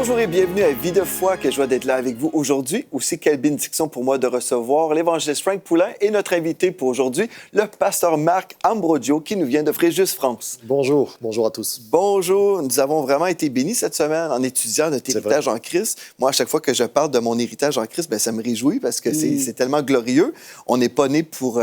Bonjour et bienvenue à Vie de foi, que joie d'être là avec vous aujourd'hui. Aussi, quelle bénédiction pour moi de recevoir l'évangéliste Frank Poulin et notre invité pour aujourd'hui, le pasteur Marc Ambrogio, qui nous vient de Fréjus, France. Bonjour à tous. Bonjour, nous avons vraiment été bénis cette semaine en étudiant notre héritage en Christ. Moi, à chaque fois que je parle de mon héritage en Christ, ça me réjouit parce que c'est tellement glorieux. On n'est pas né pour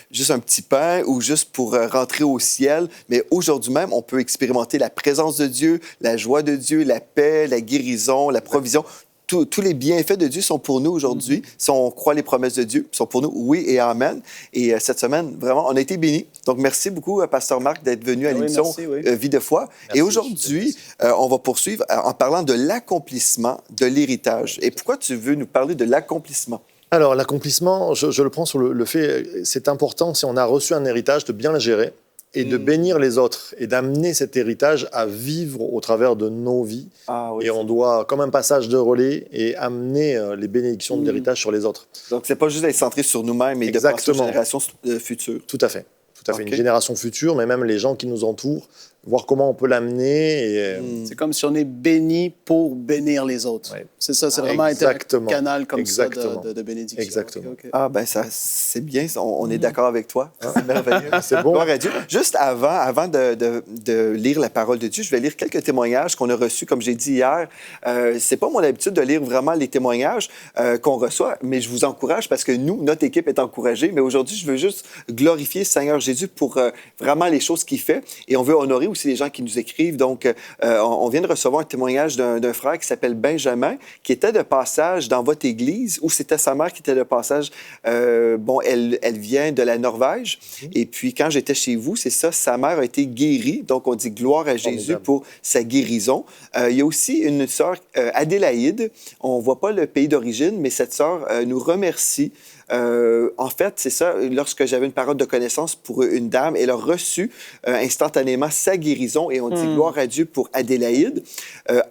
juste un petit pain ou juste pour rentrer au ciel, mais aujourd'hui même, on peut expérimenter la présence de Dieu, la joie de Dieu, la paix, la guérison, la provision. Tous les bienfaits de Dieu sont pour nous aujourd'hui. Si on croit les promesses de Dieu, sont pour nous, oui et amen. Et cette semaine, vraiment, on a été bénis. Donc, merci beaucoup, pasteur Marc, d'être venu à l'émission Vie de foi. Merci, et aujourd'hui, on va poursuivre en parlant de l'accomplissement de l'héritage. Et pourquoi tu veux nous parler de l'accomplissement? Alors, l'accomplissement, je le prends sur le fait, c'est important, si on a reçu un héritage, de bien le gérer et de bénir les autres et d'amener cet héritage à vivre au travers de nos vies. Ah, oui, et on doit, comme un passage de relais, et amener les bénédictions de l'héritage sur les autres. Donc, c'est pas juste d'être centré sur nous-mêmes et de penser aux générations futures. Tout à fait. Tout à fait. Une génération future, mais même les gens qui nous entourent, voir comment on peut l'amener. Et, C'est comme si on est béni pour bénir les autres. Ouais. C'est ça, c'est vraiment être un canal comme ça de bénédiction. Exactement. Okay. Ah, ça, c'est bien, on est d'accord avec toi. C'est merveilleux. C'est bon. Gloire à Dieu. Juste avant de lire la parole de Dieu, je vais lire quelques témoignages qu'on a reçus, comme j'ai dit hier. C'est pas mon habitude de lire vraiment les témoignages qu'on reçoit, mais je vous encourage parce que nous, notre équipe est encouragée. Mais aujourd'hui, je veux juste glorifier le Seigneur Jésus pour vraiment les choses qu'il fait. Et on veut honorer aussi les gens qui nous écrivent. Donc, on vient de recevoir un témoignage d'un frère qui s'appelle Benjamin, qui était de passage dans votre église, ou c'était sa mère qui était de passage. Elle vient de la Norvège. Et puis, quand j'étais chez vous, c'est ça, sa mère a été guérie. Donc, on dit gloire à Jésus pour sa guérison. Il y a aussi une sœur, Adélaïde. On ne voit pas le pays d'origine, mais cette sœur nous remercie. En fait, c'est ça, lorsque j'avais une parole de connaissance pour une dame, elle a reçu instantanément sa guérison et on dit gloire à Dieu pour Adélaïde.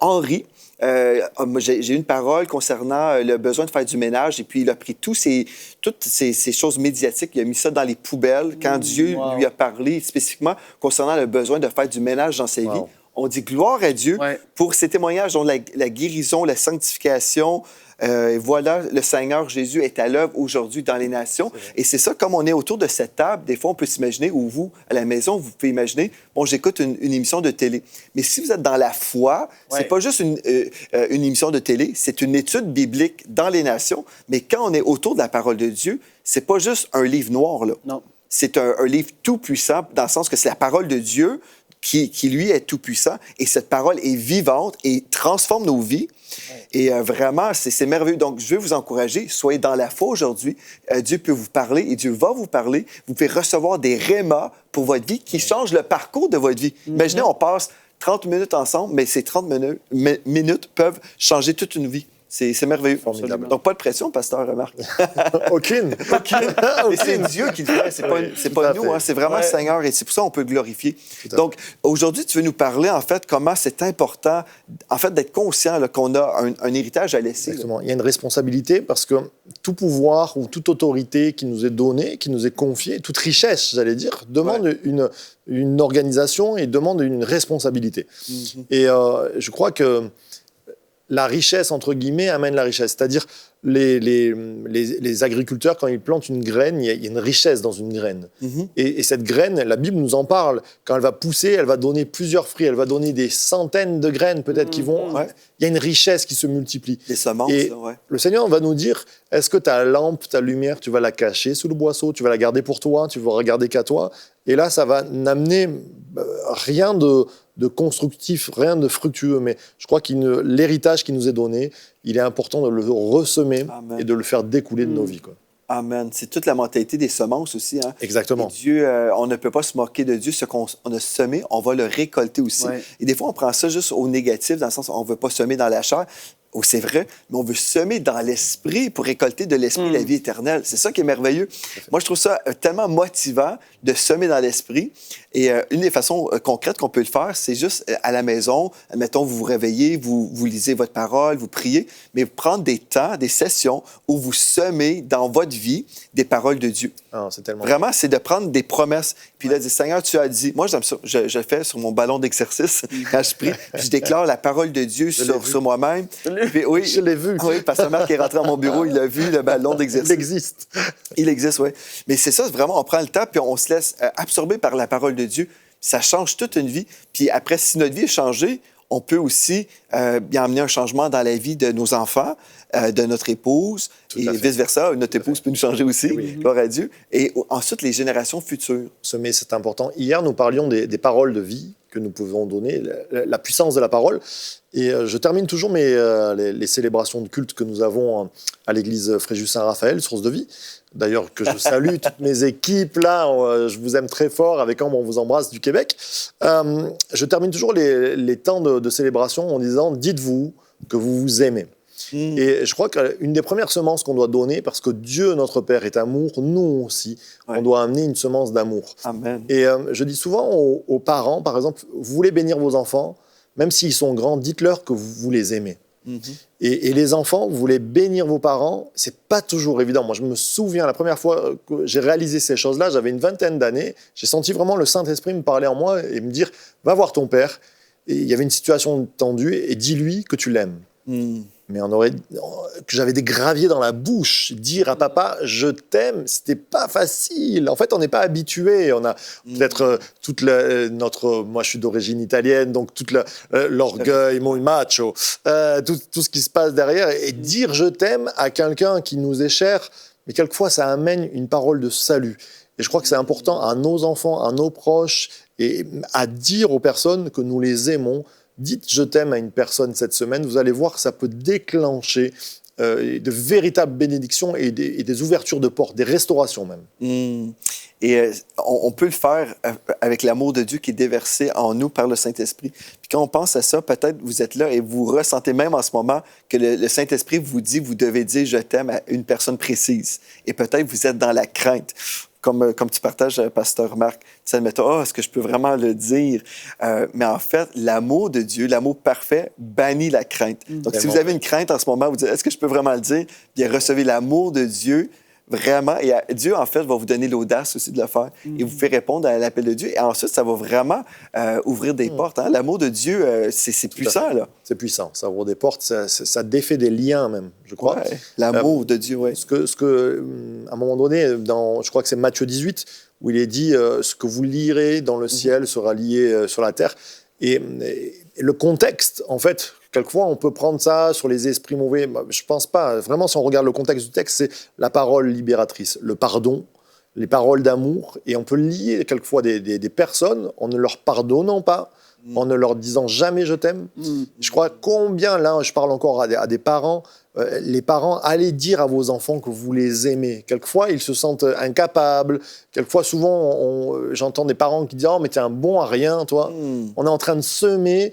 Henri, j'ai eu une parole concernant le besoin de faire du ménage et puis il a pris toutes ces choses médiatiques, il a mis ça dans les poubelles quand Dieu lui a parlé spécifiquement concernant le besoin de faire du ménage dans sa vie. On dit gloire à Dieu pour ces témoignages, dont la guérison, la sanctification. Et voilà, le Seigneur Jésus est à l'œuvre aujourd'hui dans les nations. Et c'est ça, comme on est autour de cette table, des fois, on peut s'imaginer, ou vous, à la maison, vous pouvez imaginer, j'écoute une émission de télé. Mais si vous êtes dans la foi, c'est pas juste une émission de télé, c'est une étude biblique dans les nations. Mais quand on est autour de la parole de Dieu, c'est pas juste un livre noir, là. Non. C'est un livre tout puissant, dans le sens que c'est la parole de Dieu qui lui, est tout-puissant. Et cette parole est vivante et transforme nos vies. Et vraiment, c'est merveilleux. Donc, je veux vous encourager, soyez dans la foi aujourd'hui. Dieu peut vous parler et Dieu va vous parler. Vous pouvez recevoir des rémas pour votre vie qui changent le parcours de votre vie. Imaginez, on passe 30 minutes ensemble, mais ces 30 minutes peuvent changer toute une vie. C'est merveilleux. Formidable. Donc, pas de pression, pasteur Marc. Aucune. Mais c'est Dieu qui le fait, c'est pas nous, c'est vraiment le Seigneur et c'est pour ça qu'on peut le glorifier. Donc, aujourd'hui, tu veux nous parler, en fait, comment c'est important, en fait, d'être conscient là, qu'on a un héritage à laisser. Exactement. Il y a une responsabilité parce que tout pouvoir ou toute autorité qui nous est donnée, qui nous est confiée, toute richesse, j'allais dire, demande une organisation et demande une responsabilité. Et je crois que la richesse, entre guillemets, amène la richesse. C'est-à-dire, les agriculteurs, quand ils plantent une graine, il y a une richesse dans une graine. Et cette graine, la Bible nous en parle. Quand elle va pousser, elle va donner plusieurs fruits. Elle va donner des centaines de graines, peut-être, qui vont... Il y a une richesse qui se multiplie. Des semences, et le Seigneur va nous dire, est-ce que ta lampe, ta lumière, tu vas la cacher sous le boisseau, tu vas la garder pour toi, tu vas regarder qu'à toi. Et là, ça va n'amener rien de constructif, rien de fructueux. Mais je crois que l'héritage qui nous est donné, il est important de le ressemer et de le faire découler de nos vies, quoi. Amen. C'est toute la mentalité des semences aussi. Hein? Exactement. Et Dieu, on ne peut pas se moquer de Dieu. Ce qu'on a semé, on va le récolter aussi. Et des fois, on prend ça juste au négatif, dans le sens où on ne veut pas semer dans la chair. c'est vrai, mais on veut semer dans l'esprit pour récolter de l'esprit la vie éternelle. C'est ça qui est merveilleux. Moi, je trouve ça tellement motivant de semer dans l'esprit. Et une des façons concrètes qu'on peut le faire, c'est juste à la maison. Admettons, vous vous réveillez, vous lisez votre parole, vous priez, mais prendre des temps, des sessions où vous semez dans votre vie des paroles de Dieu. Ah, c'est tellement Vraiment, c'est de prendre des promesses. Puis là, dire, Seigneur, tu as dit... Moi, j'aime ça. Je le fais sur mon ballon d'exercice quand je prie. Puis je déclare la parole de Dieu sur moi-même. Puis, oui, je l'ai vu. Oui, Pasteur Marc est rentré dans mon bureau, il a vu le ballon d'exercice. Il existe. Il existe, oui. Mais c'est ça, vraiment, on prend le temps, puis on se laisse absorber par la parole de Dieu. Ça change toute une vie. Puis après, si notre vie est changée, on peut aussi bien amener un changement dans la vie de nos enfants, de notre épouse, et vice-versa. Notre épouse peut nous changer aussi, gloire à Dieu. Et ensuite, les générations futures. Semer, c'est important. Hier, nous parlions des paroles de vie que nous pouvons donner, la puissance de la parole. Et je termine toujours les célébrations de culte que nous avons à l'église Fréjus-Saint-Raphaël, source de vie. D'ailleurs, que je salue toutes mes équipes, là, je vous aime très fort, avec Ambre, on vous embrasse du Québec. Je termine toujours les temps de célébration en disant « Dites-vous que vous vous aimez ». Et je crois qu'une des premières semences qu'on doit donner, parce que Dieu, notre Père, est amour, nous aussi, on doit amener une semence d'amour. Amen. Et je dis souvent aux parents, par exemple, vous voulez bénir vos enfants, même s'ils sont grands, dites-leur que vous les aimez. Et les enfants, vous voulez bénir vos parents, c'est pas toujours évident. Moi, je me souviens, la première fois que j'ai réalisé ces choses-là, j'avais une vingtaine d'années, j'ai senti vraiment le Saint-Esprit me parler en moi et me dire, va voir ton père. Et il y avait une situation tendue et dis-lui que tu l'aimes. Mais que j'avais des graviers dans la bouche. Dire à papa « je t'aime », c'était pas facile. En fait, on n'est pas habitué. On a peut-être moi, je suis d'origine italienne, donc tout l'orgueil, mon macho, tout ce qui se passe derrière. Et dire « je t'aime » à quelqu'un qui nous est cher, mais quelquefois, ça amène une parole de salut. Et je crois que c'est important à nos enfants, à nos proches, et à dire aux personnes que nous les aimons. Dites « je t'aime » à une personne cette semaine, vous allez voir que ça peut déclencher de véritables bénédictions et des ouvertures de portes, des restaurations même. Et on peut le faire avec l'amour de Dieu qui est déversé en nous par le Saint-Esprit. Puis quand on pense à ça, peut-être vous êtes là et vous ressentez même en ce moment que le Saint-Esprit vous dit, vous devez dire « je t'aime » à une personne précise. Et peut-être vous êtes dans la crainte. Comme tu partages, Pasteur Marc, tu sais, admettons, est-ce que je peux vraiment le dire? Mais en fait, l'amour de Dieu, l'amour parfait, bannit la crainte. Donc, si vous avez une crainte en ce moment, vous dites, est-ce que je peux vraiment le dire? Bien, recevez l'amour de Dieu, vraiment. Et Dieu, en fait, va vous donner l'audace aussi de le faire. Et vous fait répondre à l'appel de Dieu. Et ensuite, ça va vraiment ouvrir des portes. Hein? L'amour de Dieu, c'est puissant, là. C'est puissant. Ça ouvre des portes, ça défait des liens même, je crois. Ouais, l'amour de Dieu, oui. À un moment donné, je crois que c'est Matthieu 18, où il est dit ce que vous lirez dans le ciel sera lié sur la terre. Et le contexte, en fait, quelquefois, on peut prendre ça sur les esprits mauvais. Je ne pense pas. Vraiment, si on regarde le contexte du texte, c'est la parole libératrice, le pardon, les paroles d'amour. Et on peut lier quelquefois des personnes en ne leur pardonnant pas, en ne leur disant jamais je t'aime. Je crois combien, là, je parle encore à des parents, les parents, allez dire à vos enfants que vous les aimez. Quelquefois, ils se sentent incapables. Quelquefois, souvent, j'entends des parents qui disent « Oh, mais t'es un bon à rien, toi. » On est en train de semer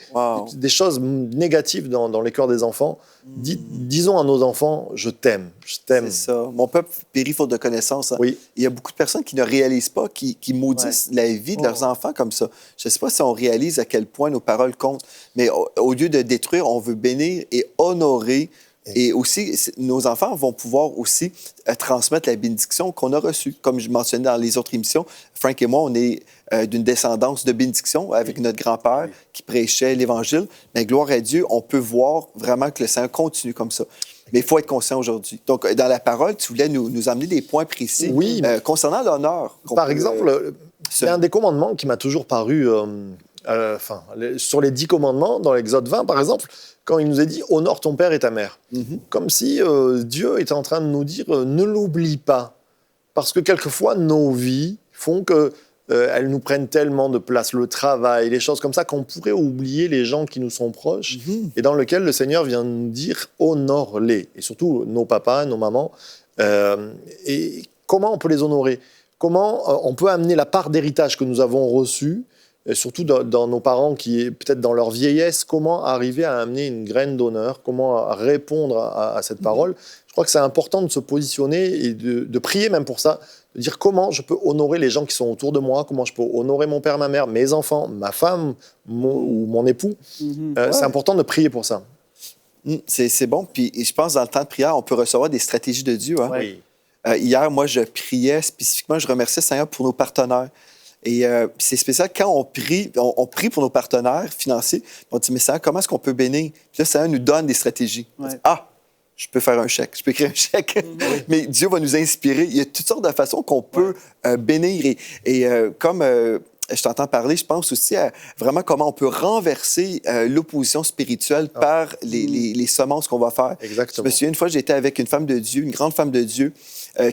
des choses négatives dans les cœurs des enfants. Disons à nos enfants « Je t'aime, je t'aime. » C'est ça. Mon peuple périt faute de connaissance. Hein. Oui. Il y a beaucoup de personnes qui ne réalisent pas, qui maudissent la vie de leurs enfants comme ça. Je ne sais pas si on réalise à quel point nos paroles comptent, mais au lieu de détruire, on veut bénir et honorer. Et aussi, nos enfants vont pouvoir aussi transmettre la bénédiction qu'on a reçue. Comme je mentionnais dans les autres émissions, Frank et moi, on est d'une descendance de bénédiction avec notre grand-père qui prêchait l'Évangile. Mais gloire à Dieu, on peut voir vraiment que le Seigneur continue comme ça. Mais il faut être conscient aujourd'hui. Donc, dans la parole, tu voulais nous amener des points précis concernant l'honneur. Par exemple, c'est un des commandements qui m'a toujours paru... sur les 10 commandements, dans l'Exode 20, par exemple, quand il nous est dit « honore ton père et ta mère ». Comme si Dieu était en train de nous dire « ne l'oublie pas ». Parce que quelquefois, nos vies font qu'elles nous prennent tellement de place, le travail, les choses comme ça, qu'on pourrait oublier les gens qui nous sont proches et dans lesquels le Seigneur vient nous dire « honore-les ». Et surtout, nos papas, nos mamans. Et comment on peut les honorer? Comment on peut amener la part d'héritage que nous avons reçue surtout dans nos parents qui est peut-être dans leur vieillesse, comment arriver à amener une graine d'honneur, comment répondre à cette parole. Je crois que c'est important de se positionner et de prier même pour ça, de dire comment je peux honorer les gens qui sont autour de moi, comment je peux honorer mon père, ma mère, mes enfants, ma femme ou mon époux. C'est important de prier pour ça. C'est bon. Puis je pense dans le temps de prière, on peut recevoir des stratégies de Dieu. Hein? Oui. Hier, moi, je priais spécifiquement, je remerciais le Seigneur pour nos partenaires. Et c'est spécial, quand on prie pour nos partenaires financiers, on dit, mais Seigneur, comment est-ce qu'on peut bénir? Puis là, le Seigneur nous donne des stratégies. On dit, je peux faire un chèque, je peux écrire un chèque. Mais Dieu va nous inspirer. Il y a toutes sortes de façons qu'on peut bénir. Et comme je t'entends parler, je pense aussi à vraiment comment on peut renverser l'opposition spirituelle par les semences qu'on va faire. Exactement. Je me souviens, une fois, j'étais avec une femme de Dieu, une grande femme de Dieu,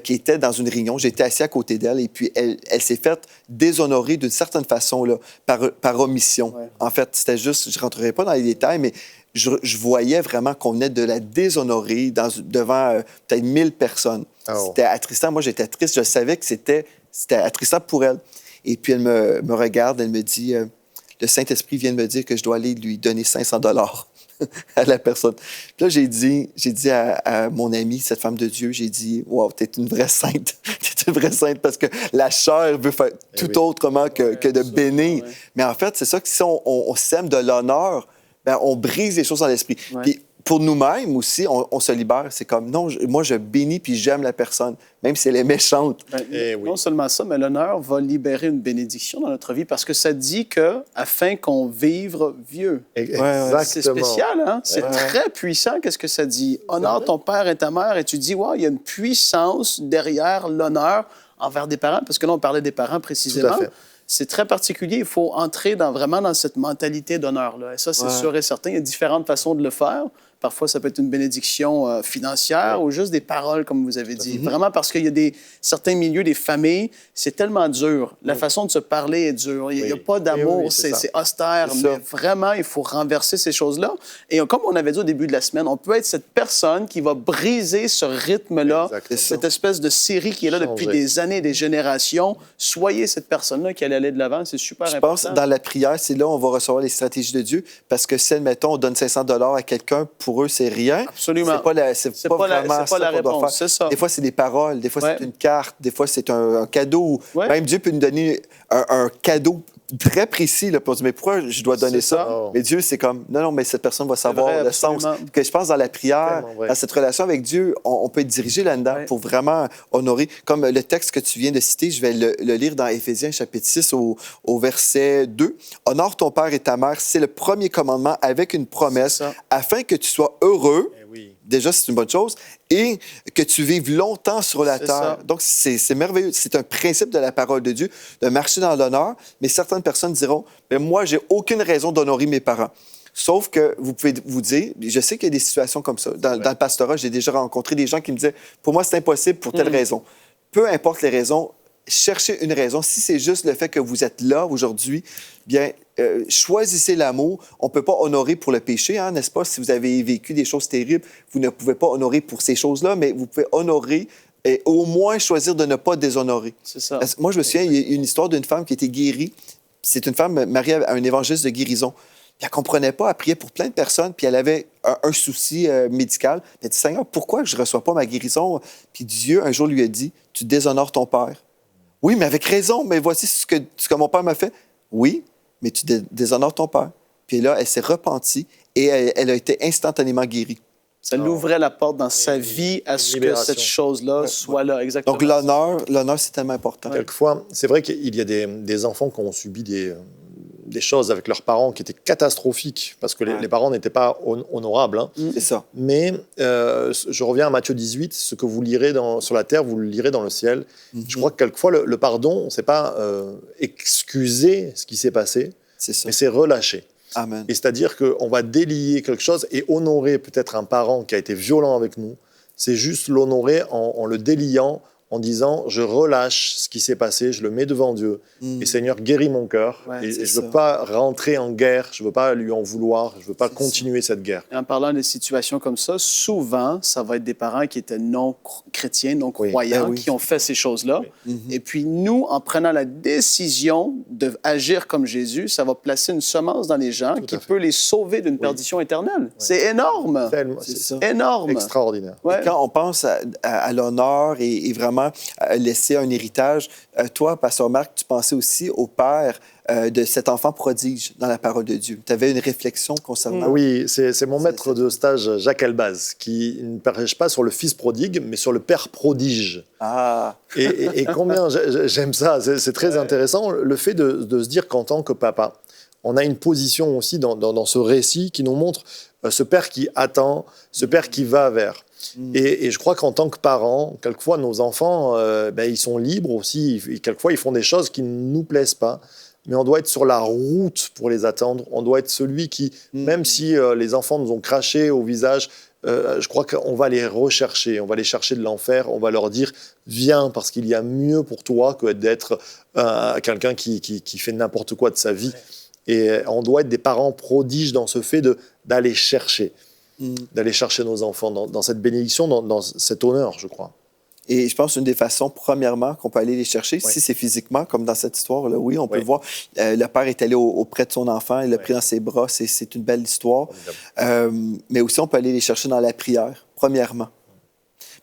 qui était dans une réunion. J'étais assis à côté d'elle et puis elle s'est faite déshonorer d'une certaine façon là, par omission. Ouais. En fait, c'était juste, je ne rentrerai pas dans les détails, mais je voyais vraiment qu'on venait de la déshonorer devant peut-être 1000 personnes. C'était attristant. Moi, j'étais triste. Je savais que c'était attristant pour elle. Et puis, elle me regarde, elle me dit, le Saint-Esprit vient de me dire que je dois aller lui donner 500 $ à la personne. Puis là, j'ai dit à mon amie, cette femme de Dieu, j'ai dit, wow, t'es une vraie sainte. T'es une vraie sainte parce que la chair veut faire tout autrement que de bénir. Mais en fait, c'est ça que si on sème de l'honneur, ben, on brise les choses dans l'esprit. Puis pour nous-mêmes aussi, on se libère. C'est comme, non, moi, je bénis puis j'aime la personne, même si elle est méchante. Non seulement ça, mais l'honneur va libérer une bénédiction dans notre vie parce que ça dit que afin qu'on vive vieux. Exactement. C'est spécial, hein? C'est très puissant, qu'est-ce que ça dit? Honore ton père et ta mère, et tu dis, wow, il y a une puissance derrière l'honneur envers des parents, parce que là, on parlait des parents précisément. Tout à fait. C'est très particulier. Il faut entrer vraiment dans cette mentalité d'honneur-là. Et ça, c'est sûr et certain. Il y a différentes façons de le faire. Parfois, ça peut être une bénédiction financière ou juste des paroles, comme vous avez dit. Vraiment, parce qu'il y a certains milieux, des familles, c'est tellement dur. La façon de se parler est dure. Il n'y a pas d'amour, c'est austère. Mais vraiment, il faut renverser ces choses-là. Et comme on avait dit au début de la semaine, on peut être cette personne qui va briser ce rythme-là, cette espèce de série qui est là depuis des années, des générations. Soyez cette personne-là qui allait aller de l'avant. C'est super important. Je pense, dans la prière, c'est là où on va recevoir les stratégies de Dieu. Parce que si, admettons, on donne 500 $ à quelqu'un, pour eux, c'est rien. Absolument. C'est pas vraiment ça qu'on doit faire. Ça. Des fois, c'est des paroles. Des fois, c'est une carte. Des fois, c'est un cadeau. Même Dieu peut nous donner un cadeau très précis. Là, pour dire, mais pourquoi je dois donner ça? Mais Dieu, c'est comme, non, mais cette personne va savoir le sens. Que je pense dans la prière, dans cette relation avec Dieu, on peut être dirigé là-dedans pour vraiment honorer. Comme le texte que tu viens de citer, je vais le lire dans Éphésiens, chapitre 6, au verset 2. « Honore ton père et ta mère, c'est le premier commandement avec une promesse, afin que tu sois heureux. » Déjà, c'est une bonne chose. Et que tu vives longtemps sur la terre. Donc, c'est merveilleux. C'est un principe de la parole de Dieu, de marcher dans l'honneur. Mais certaines personnes diront, mais moi, j'ai aucune raison d'honorer mes parents. Sauf que vous pouvez vous dire, je sais qu'il y a des situations comme ça. Dans le pastorat, j'ai déjà rencontré des gens qui me disaient, pour moi, c'est impossible pour telle raison. Peu importe les raisons, cherchez une raison. Si c'est juste le fait que vous êtes là aujourd'hui, bien, choisissez l'amour. On ne peut pas honorer pour le péché, hein, n'est-ce pas? Si vous avez vécu des choses terribles, vous ne pouvez pas honorer pour ces choses-là, mais vous pouvez honorer et au moins choisir de ne pas déshonorer. C'est ça. Moi, je me souviens, il y a une histoire d'une femme qui était guérie. C'est une femme mariée à un évangéliste de guérison. Puis elle ne comprenait pas, elle priait pour plein de personnes, puis elle avait un souci médical. Puis elle dit, Seigneur, pourquoi je ne reçois pas ma guérison? Puis Dieu, un jour, lui a dit, tu déshonores ton père. Oui, mais avec raison, mais voici ce que mon père m'a fait. Oui, mais tu déshonores ton père. Puis là, elle s'est repentie et elle a été instantanément guérie. Ça l'ouvrait la porte dans sa vie à ce que cette chose-là soit là, exactement. Donc l'honneur, c'est tellement important. Quelquefois, c'est vrai qu'il y a des enfants qui ont subi des choses avec leurs parents qui étaient catastrophiques parce que les parents n'étaient pas honorables. Hein. C'est ça. Mais je reviens à Matthieu 18, ce que vous lirez sur la terre, vous le lirez dans le ciel. Je crois que quelquefois, le pardon, on ne sait pas excuser ce qui s'est passé, mais c'est relâcher. Amen. Et c'est-à-dire qu'on va délier quelque chose et honorer peut-être un parent qui a été violent avec nous. C'est juste l'honorer en le déliant, en disant, je relâche ce qui s'est passé, je le mets devant Dieu. Et Seigneur, guéris mon cœur. Ouais, Et je ne veux pas rentrer en guerre, je ne veux pas lui en vouloir, je ne veux pas continuer cette guerre. Et en parlant de situations comme ça, souvent, ça va être des parents qui étaient non chrétiens, non croyants, qui ont fait ces choses-là. Et puis nous, en prenant la décision d'agir comme Jésus, ça va placer une semence dans les gens qui peut les sauver d'une perdition éternelle. C'est énorme. C'est énorme. Extraordinaire. Ouais. Quand on pense à l'honneur et vraiment à laisser un héritage, toi, Pasteur Marc, tu pensais aussi au père de cet enfant prodige dans la parole de Dieu. Tu avais une réflexion concernant... Oui, c'est mon maître de stage, Jacques Elbaz, qui ne prêche pas sur le fils prodigue, mais sur le père prodige. Ah! Et combien j'aime ça, c'est très intéressant, le fait de se dire qu'en tant que papa, on a une position aussi dans ce récit qui nous montre ce père qui attend, ce père qui va vers. Et je crois qu'en tant que parents, quelquefois, nos enfants, ils sont libres aussi. Quelquefois, ils font des choses qui ne nous plaisent pas. Mais on doit être sur la route pour les attendre. On doit être celui qui, même si les enfants nous ont craché au visage, je crois qu'on va les rechercher. On va les chercher de l'enfer. On va leur dire, viens, parce qu'il y a mieux pour toi que d'être quelqu'un qui fait n'importe quoi de sa vie. Et on doit être des parents prodiges dans ce fait d'aller chercher. D'aller chercher nos enfants dans cette bénédiction, dans cet honneur, je crois. Et je pense qu'une des façons, premièrement, qu'on peut aller les chercher, si c'est physiquement, comme dans cette histoire-là, oui, on peut voir, le père est allé auprès de son enfant, il l'a pris dans ses bras, c'est une belle histoire. Mais aussi, on peut aller les chercher dans la prière, premièrement.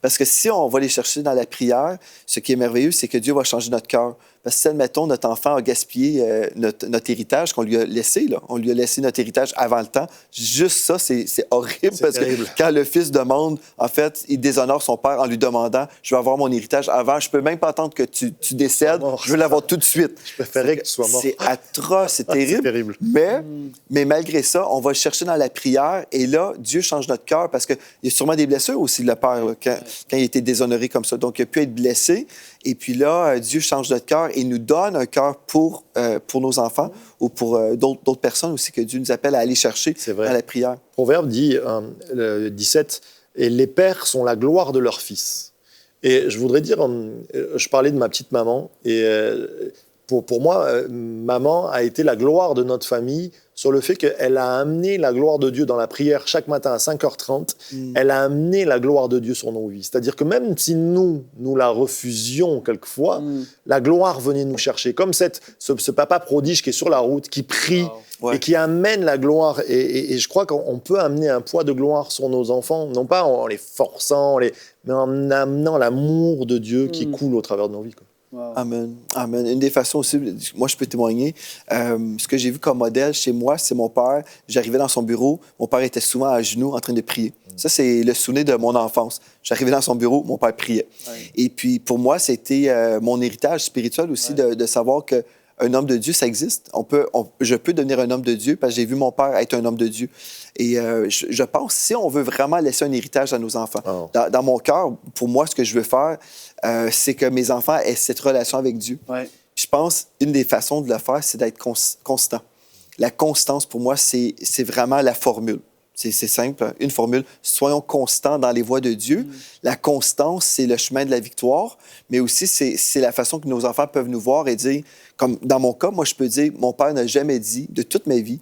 Parce que si on va les chercher dans la prière, ce qui est merveilleux, c'est que Dieu va changer notre cœur. Parce que si, admettons, notre enfant a gaspillé notre héritage qu'on lui a laissé, là, on lui a laissé notre héritage avant le temps, juste ça, c'est horrible. Parce terrible. que quand le fils demande, en fait, il déshonore son père en lui demandant « Je veux avoir mon héritage avant, je peux même pas attendre que tu décèdes, je veux l'avoir tout de suite. » Je préférais que tu sois mort. C'est atroce, c'est terrible. C'est terrible. Mais malgré ça, on va le chercher dans la prière et là, Dieu change notre cœur parce qu'il y a sûrement des blessures aussi, le père, là, quand il a été déshonoré comme ça. Donc, il a pu être blessé. Et puis là, Dieu change notre cœur et nous donne un cœur pour nos enfants ou pour d'autres personnes aussi que Dieu nous appelle à aller chercher dans la prière. Proverbe dit, le 17, « Et les pères sont la gloire de leurs fils. » Et je voudrais dire, je parlais de ma petite maman, et pour moi, maman a été la gloire de notre famille sur le fait qu'elle a amené la gloire de Dieu dans la prière chaque matin à 5h30. Elle a amené la gloire de Dieu sur nos vies. C'est-à-dire que même si nous la refusions quelquefois, la gloire venait nous chercher. Comme ce papa prodige qui est sur la route, qui prie et qui amène la gloire. Et je crois qu'on peut amener un poids de gloire sur nos enfants, non pas en les forçant, mais en amenant l'amour de Dieu qui coule au travers de nos vies, quoi. Wow. Amen. Amen. Une des façons aussi, moi je peux témoigner, ce que j'ai vu comme modèle chez moi, c'est mon père. J'arrivais dans son bureau, mon père était souvent à genoux en train de prier. Ça, c'est le souvenir de mon enfance. J'arrivais dans son bureau, mon père priait. Et puis pour moi, c'était mon héritage spirituel aussi de savoir que un homme de Dieu, ça existe. Je peux devenir un homme de Dieu parce que j'ai vu mon père être un homme de Dieu. Et je pense, si on veut vraiment laisser un héritage à nos enfants, dans mon cœur, pour moi, ce que je veux faire, c'est que mes enfants aient cette relation avec Dieu. Je pense, une des façons de le faire, c'est d'être constant. La constance, pour moi, c'est vraiment la formule. C'est simple, hein? Une formule. Soyons constants dans les voies de Dieu. La constance, c'est le chemin de la victoire, mais aussi c'est la façon que nos enfants peuvent nous voir et dire, comme dans mon cas, moi, je peux dire, mon père n'a jamais dit, de toute ma vie,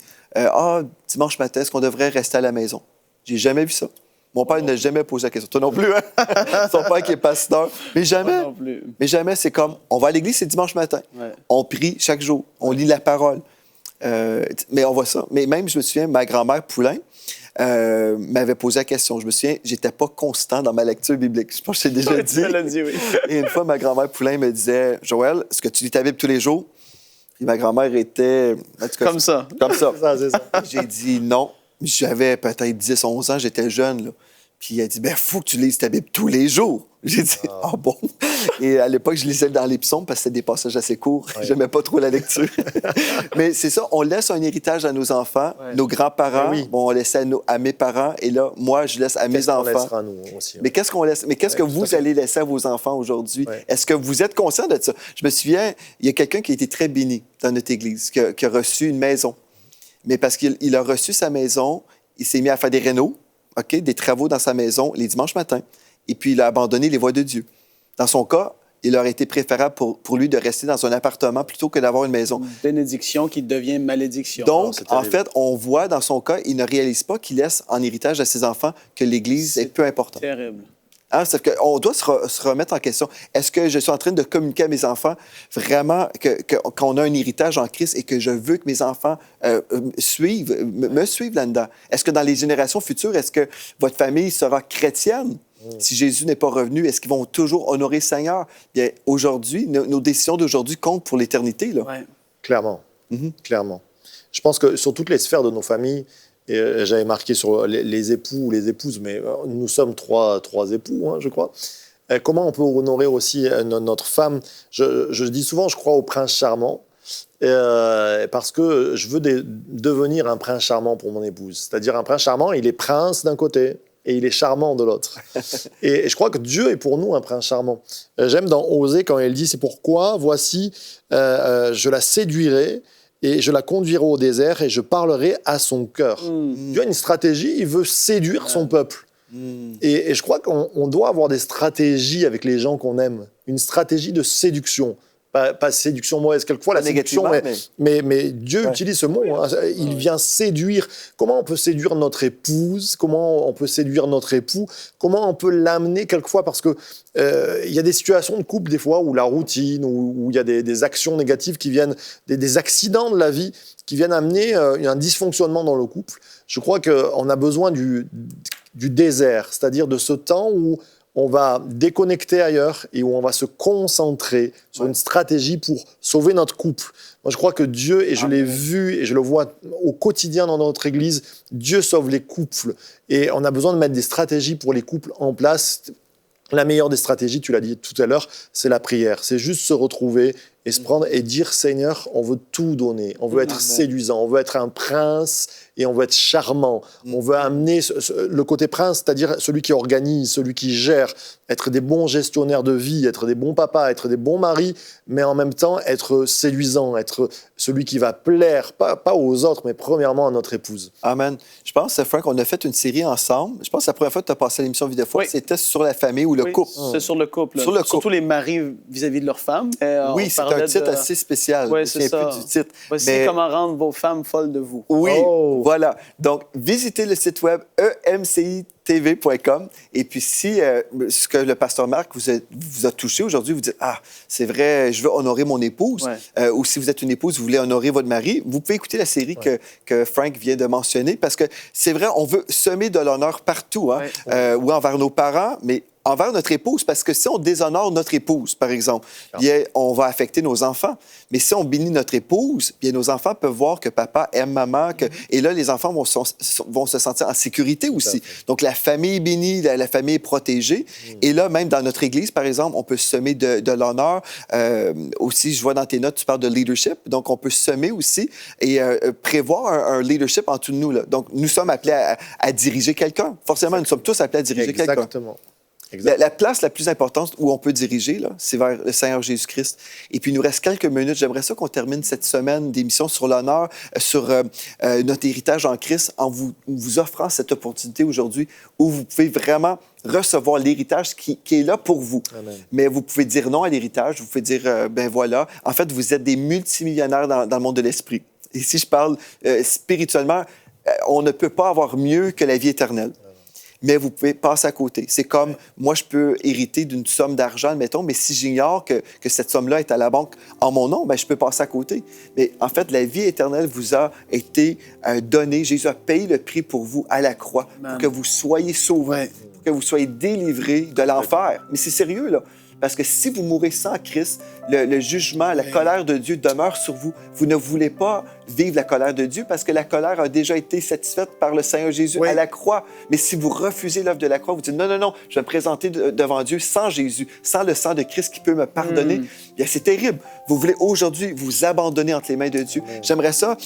dimanche matin, est-ce qu'on devrait rester à la maison? J'ai jamais vu ça. Mon père n'a jamais posé la question. Toi non plus, hein? Son père qui est pasteur. Mais jamais. Non plus. Mais jamais, c'est comme, on va à l'église, c'est dimanche matin. On prie chaque jour. On lit la parole. Mais on voit ça. Mais même, je me souviens, ma grand-mère Poulain, m'avait posé la question. Je me souviens, j'étais pas constant dans ma lecture biblique. Je pense que je t'ai déjà dit. Oui. Et une fois, ma grand-mère Poulain me disait, « Joël, est-ce que tu lis ta Bible tous les jours? » Puis ma grand-mère était... En tout cas, Comme ça. Comme ça. C'est ça. J'ai dit non. J'avais peut-être 10, 11 ans, j'étais jeune, là. Puis elle a dit, « Faut que tu lises ta Bible tous les jours. » J'ai dit, « Ah bon? » Et à l'époque, je lisais dans les psaumes parce que c'était des passages assez courts. J'aimais pas trop la lecture. Mais c'est ça, on laisse un héritage à nos enfants, nos grands-parents. Bon, on laissait à mes parents. Et là, moi, je laisse à mes enfants. Qu'est-ce qu'on laissera, nous aussi? Mais qu'est-ce qu'on laisse? Mais qu'est-ce que vous allez laisser à vos enfants aujourd'hui? Est-ce que vous êtes conscient de ça? Je me souviens, il y a quelqu'un qui a été très béni dans notre église, qui a reçu une maison. Mais parce qu'il a reçu sa maison, il s'est mis à faire des rénaux, des travaux dans sa maison les dimanches matins. Et puis, il a abandonné les voies de Dieu. Dans son cas, il aurait été préférable pour lui de rester dans un appartement plutôt que d'avoir une maison. Bénédiction qui devient malédiction. Donc, en fait, on voit dans son cas, il ne réalise pas qu'il laisse en héritage à ses enfants que l'Église est peu importante. Terrible. Hein, c'est qu'on doit se remettre en question. Est-ce que je suis en train de communiquer à mes enfants vraiment qu'on a un héritage en Christ et que je veux que mes enfants me suivent là-dedans? Est-ce que dans les générations futures, est-ce que votre famille sera chrétienne? Si Jésus n'est pas revenu, est-ce qu'ils vont toujours honorer le Seigneur? Bien, aujourd'hui, nos décisions d'aujourd'hui comptent pour l'éternité. Là. Ouais. Clairement. Clairement. Je pense que sur toutes les sphères de nos familles, et j'avais marqué sur les époux ou les épouses, mais nous sommes trois époux, hein, je crois. Comment on peut honorer aussi notre femme? Je dis souvent, je crois au prince charmant, parce que je veux devenir un prince charmant pour mon épouse. C'est-à-dire un prince charmant, il est prince d'un côté et il est charmant de l'autre. Et je crois que Dieu est pour nous un prince charmant. J'aime dans Osée quand il dit, c'est pourquoi, voici, je la séduirai, et je la conduirai au désert et je parlerai à son cœur. Dieu a une stratégie, il veut séduire son peuple. Et je crois qu'on doit avoir des stratégies avec les gens qu'on aime. Une stratégie de séduction. Pas séduction mauvaise, quelquefois la séduction, mais Dieu utilise ce mot. Hein. Il vient séduire. Comment on peut séduire notre épouse? Comment on peut séduire notre époux? Comment on peut l'amener quelquefois? Parce que il y a des situations de couple, des fois, où la routine, où il y a des actions négatives qui viennent, des accidents de la vie qui viennent amener un dysfonctionnement dans le couple. Je crois qu'on a besoin du désert, c'est-à-dire de ce temps où on va déconnecter ailleurs et où on va se concentrer sur une stratégie pour sauver notre couple. Moi, je crois que Dieu, et je l'ai vu et je le vois au quotidien dans notre Église, Dieu sauve les couples. Et on a besoin de mettre des stratégies pour les couples en place. La meilleure des stratégies, tu l'as dit tout à l'heure, c'est la prière. C'est juste se retrouver et se prendre et dire, Seigneur, on veut tout donner. On veut être séduisant, on veut être un prince et on veut être charmant. On veut amener le côté prince, c'est-à-dire celui qui organise, celui qui gère, être des bons gestionnaires de vie, être des bons papas, être des bons maris, mais en même temps être séduisant, être celui qui va plaire, pas aux autres, mais premièrement à notre épouse. Amen. Je pense, Frank, on a fait une série ensemble. Je pense que la première fois que tu as passé l'émission Vidéo, c'était sur la famille ou le couple. C'est sur le couple. Sur le couple. Surtout les maris vis-à-vis de leurs femmes. Oui, c'est un titre assez spécial. Oui, c'est ça. Plus du titre. Voici comment rendre vos femmes folles de vous. Oui, voilà. Donc, visitez le site web emcitv.com. Et puis, si ce que le pasteur Marc vous a touché aujourd'hui, vous dites « Ah, c'est vrai, je veux honorer mon épouse. Ou si vous êtes une épouse, vous voulez honorer votre mari, vous pouvez écouter la série que Frank vient de mentionner parce que c'est vrai, on veut semer de l'honneur partout, hein, ou envers nos parents, mais envers notre épouse, parce que si on déshonore notre épouse, par exemple, bien, on va affecter nos enfants. Mais si on bénit notre épouse, bien, nos enfants peuvent voir que papa aime maman, et là, les enfants vont se sentir en sécurité aussi. Donc, la famille est bénie, la famille est protégée. Et là, même dans notre Église, par exemple, on peut semer de l'honneur. Aussi, je vois dans tes notes, tu parles de leadership. Donc, on peut semer aussi et prévoir un leadership en tout de nous. Là. Donc, nous sommes appelés à diriger quelqu'un. Forcément, nous sommes tous appelés à diriger quelqu'un. Exactement. La place la plus importante où on peut diriger, là, c'est vers le Seigneur Jésus-Christ. Et puis, il nous reste quelques minutes. J'aimerais ça qu'on termine cette semaine d'émission sur l'honneur, sur notre héritage en Christ, en vous offrant cette opportunité aujourd'hui où vous pouvez vraiment recevoir l'héritage qui est là pour vous. Amen. Mais vous pouvez dire non à l'héritage. Vous pouvez dire, ben voilà, en fait, vous êtes des multimillionnaires dans le monde de l'esprit. Et si je parle spirituellement, on ne peut pas avoir mieux que la vie éternelle. Mais vous pouvez passer à côté. C'est comme, moi, je peux hériter d'une somme d'argent, mettons, mais si j'ignore que cette somme-là est à la banque en mon nom, bien, je peux passer à côté. Mais en fait, la vie éternelle vous a été donnée. Jésus a payé le prix pour vous à la croix, pour que vous soyez sauvés, pour que vous soyez délivrés de l'enfer. Mais c'est sérieux, là. Parce que si vous mourrez sans Christ, le jugement, la colère de Dieu demeure sur vous. Vous ne voulez pas vivre la colère de Dieu parce que la colère a déjà été satisfaite par le Seigneur Jésus à la croix. Mais si vous refusez l'œuvre de la croix, vous dites non, je vais me présenter devant Dieu sans Jésus, sans le sang de Christ qui peut me pardonner. Bien, c'est terrible. Vous voulez aujourd'hui vous abandonner entre les mains de Dieu. J'aimerais ça,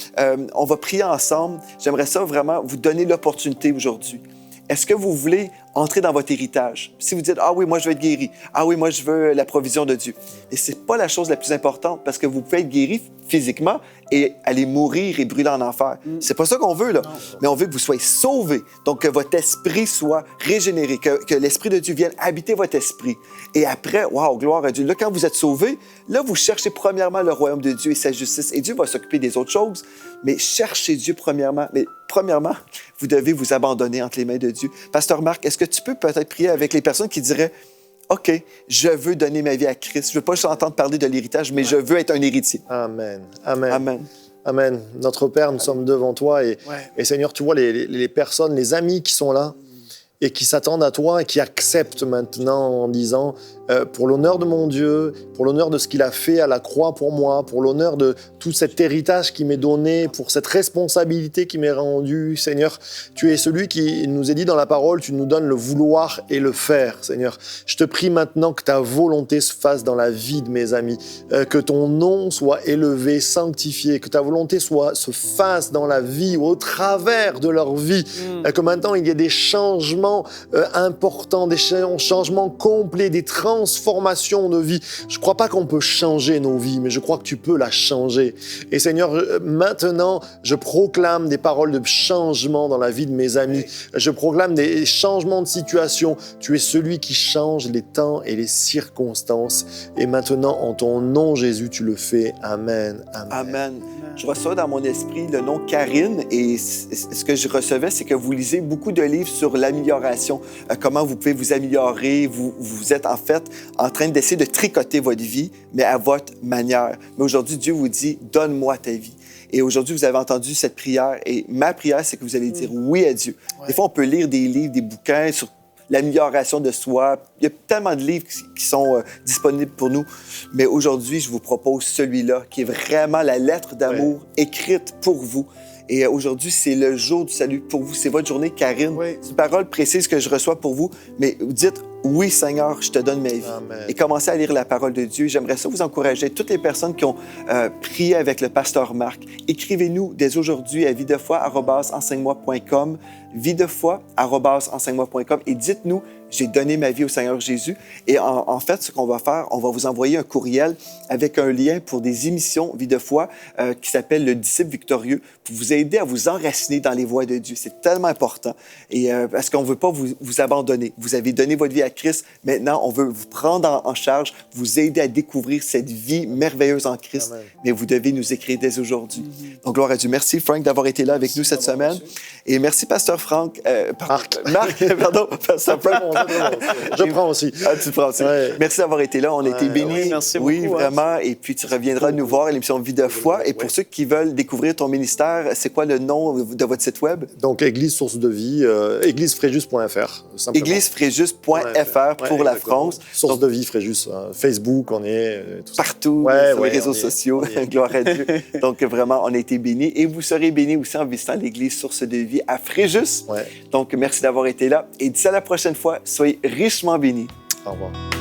on va prier ensemble. J'aimerais ça vraiment vous donner l'opportunité aujourd'hui. Est-ce que vous voulez entrer dans votre héritage? Si vous dites, ah oui, moi, je veux être guéri. Ah oui, moi, je veux la provision de Dieu. Et ce n'est pas la chose la plus importante parce que vous pouvez être guéri physiquement et aller mourir et brûler en enfer. C'est pas ça qu'on veut, là. Mais on veut que vous soyez sauvés. Donc, que votre esprit soit régénéré, que l'Esprit de Dieu vienne habiter votre esprit. Et après, wow, gloire à Dieu. Là, quand vous êtes sauvés, là, vous cherchez premièrement le royaume de Dieu et sa justice. Et Dieu va s'occuper des autres choses. Mais cherchez Dieu premièrement. Mais premièrement, vous devez vous abandonner entre les mains de Dieu. Pasteur Marc, est-ce que tu peux peut-être prier avec les personnes qui diraient OK, je veux donner ma vie à Christ. Je ne veux pas juste entendre parler de l'héritage, mais je veux être un héritier. Amen. Amen. Amen. Amen. Notre Père, nous sommes devant toi et Seigneur, tu vois les personnes, les amis qui sont là et qui s'attendent à toi et qui acceptent maintenant en disant pour l'honneur de mon Dieu, pour l'honneur de ce qu'il a fait à la croix pour moi, pour l'honneur de tout cet héritage qui m'est donné, pour cette responsabilité qui m'est rendue, Seigneur, tu es celui qui nous est dit dans la parole, tu nous donnes le vouloir et le faire, Seigneur. Je te prie maintenant que ta volonté se fasse dans la vie de mes amis, que ton nom soit élevé, sanctifié, que ta volonté se fasse dans la vie ou au travers de leur vie, que maintenant il y ait des changements importants, des changements complets, des transformations de vie. Je ne crois pas qu'on peut changer nos vies, mais je crois que tu peux la changer. Et Seigneur, maintenant, je proclame des paroles de changement dans la vie de mes amis. Je proclame des changements de situation. Tu es celui qui change les temps et les circonstances. Et maintenant, en ton nom, Jésus, tu le fais. Amen. Amen. Amen. Je reçois dans mon esprit le nom Karine et ce que je recevais, c'est que vous lisez beaucoup de livres sur l'amélioration, comment vous pouvez vous améliorer. Vous êtes en fait en train d'essayer de tricoter votre vie, mais à votre manière. Mais aujourd'hui, Dieu vous dit, donne-moi ta vie. Et aujourd'hui, vous avez entendu cette prière et ma prière, c'est que vous allez dire oui à Dieu. Des fois, on peut lire des livres, des bouquins sur l'amélioration de soi. Il y a tellement de livres qui sont disponibles pour nous. Mais aujourd'hui, je vous propose celui-là, qui est vraiment la lettre d'amour écrite pour vous. Et aujourd'hui, c'est le jour du salut pour vous. C'est votre journée, Karine. C'est une parole précise que je reçois pour vous. Mais vous dites, oui, Seigneur, je te donne ma vie. Amen. Et commencez à lire la parole de Dieu. J'aimerais ça vous encourager. Toutes les personnes qui ont prié avec le pasteur Marc, écrivez-nous dès aujourd'hui à videfoi@enseigne-moi.com, videfoi@enseigne-moi.com et dites-nous, j'ai donné ma vie au Seigneur Jésus. Et en fait, ce qu'on va faire, on va vous envoyer un courriel avec un lien pour des émissions Vie de foi qui s'appelle Le Disciple Victorieux pour vous aider à vous enraciner dans les voies de Dieu. C'est tellement important. Et parce qu'on ne veut pas vous abandonner. Vous avez donné votre vie à Christ. Maintenant, on veut vous prendre en charge, vous aider à découvrir cette vie merveilleuse en Christ. Amen. Mais vous devez nous écrire dès aujourd'hui. Donc, gloire à Dieu. Merci, Frank, d'avoir été là avec nous cette semaine. Et merci, Pasteur Frank. Marc, pardon, Pasteur Frank. Je prends aussi. Ah, tu prends aussi. Ouais. Merci d'avoir été là. On a été bénis. Oui, merci beaucoup. Oui, vraiment. Et puis, tu reviendras nous voir à l'émission Vie de foi. Et pour ceux qui veulent découvrir ton ministère, c'est quoi le nom de votre site web? Donc, Église Source de Vie, églisefréjus.fr. Églisefréjus.fr pour la France. Source de Vie Fréjus. Facebook, on est tout ça. Partout, sur les réseaux sociaux. Gloire à Dieu. Donc, vraiment, on a été bénis. Et vous serez bénis aussi en visitant l'Église Source de Vie à Fréjus. Donc, merci d'avoir été là. Et d'ici à la prochaine fois, soyez richement bénis. Au revoir.